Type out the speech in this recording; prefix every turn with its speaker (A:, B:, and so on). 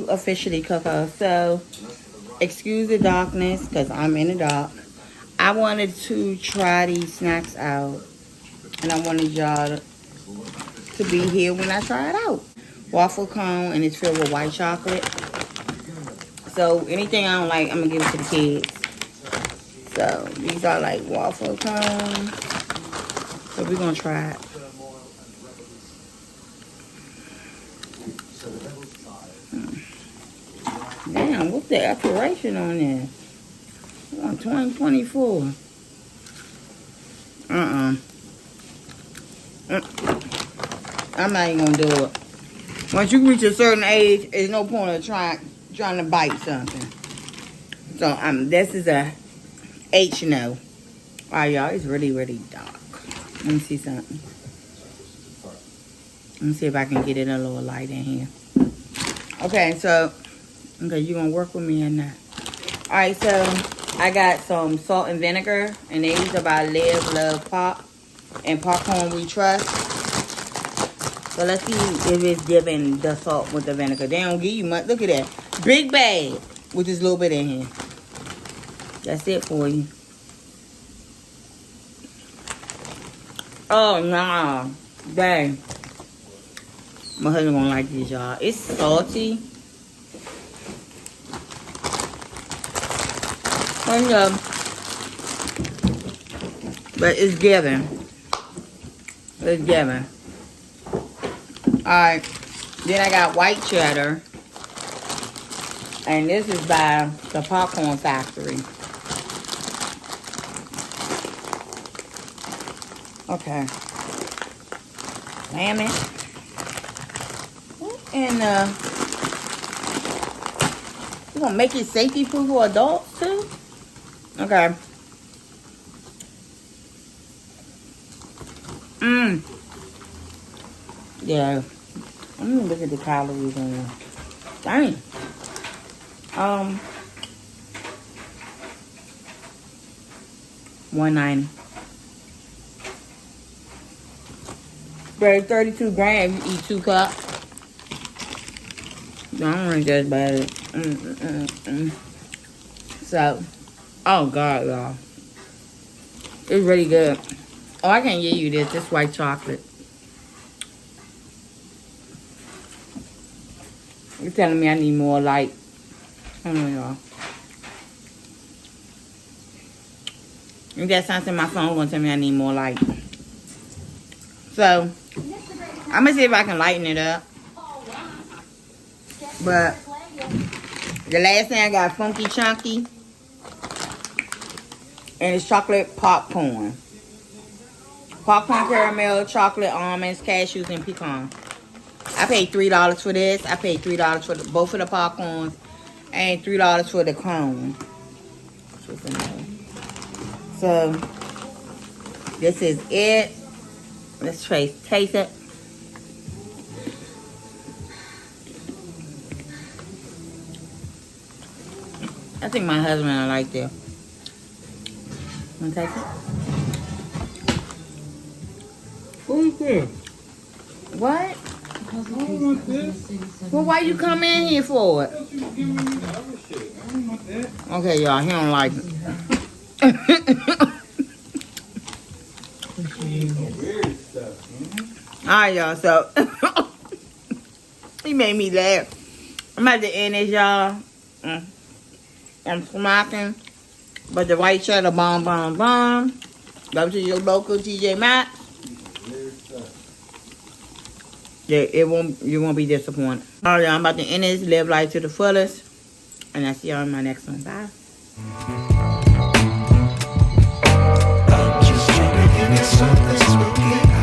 A: you officially, Coco. So, excuse the darkness, because I'm in the dark. I wanted to try these snacks out. And I wanted y'all to be here when I try it out. Waffle cone, and it's filled with white chocolate. So, anything I don't like, I'm going to give it to the kids. So, these are like waffle cones. So, we're going to try it. Damn, what's the expiration on this? On 2024. I'm not even gonna do it. Once you reach a certain age, there's no point of trying to bite something. So this is a H no. Alright, y'all, it's really, really dark. Let me see something. Let me see if I can get it a little light in here. Okay, so you gonna work with me or not? Alright, so I got some salt and vinegar, and these are by Live, Love, Pop, and Popcorn We Trust. So let's see if it's dipping the salt with the vinegar. They don't give you much. Look at that. Big bag with this little bit in here. That's it for you. Oh, nah. Dang. My husband gonna like this, y'all. It's salty. But it's giving. It's giving. Alright. Then I got white cheddar. And this is by the Popcorn Factory. Okay. Damn it. And you gonna make it safety food for adults too? Okay. Yeah. Let me look at the calories on it. Dang. 190. But 32 grams, you eat 2 cups. I don't think that's bad. So, oh God, y'all. It's really good. Oh, I can't give you this. This white chocolate. You're telling me I need more light. Hold on, y'all. You got something in my phone gonna tell me I need more light. So, I'm gonna see if I can lighten it up. But the last thing I got Funky Chunky. And it's chocolate popcorn. Popcorn caramel, chocolate almonds, cashews, and pecan. I paid $3 for this. I paid $3 for both of the popcorns. And $3 for the cone. So, this is it. Let's taste it. I think my husband will like this. Want to taste it?
B: What is this?
A: What?
B: I don't want this.
A: Well, why you come in here for it? Okay, y'all, he don't like it. Alright, y'all, so he made me laugh. I'm at the end of y'all. I'm smacking. But the white cheddar bomb. Go to your local T.J MAXX. Yeah, you won't be disappointed. Alright, y'all, I'm about to end this. Live life to the fullest. And I'll see y'all in my next one. Bye.
C: I'm just trying to give you something spooky.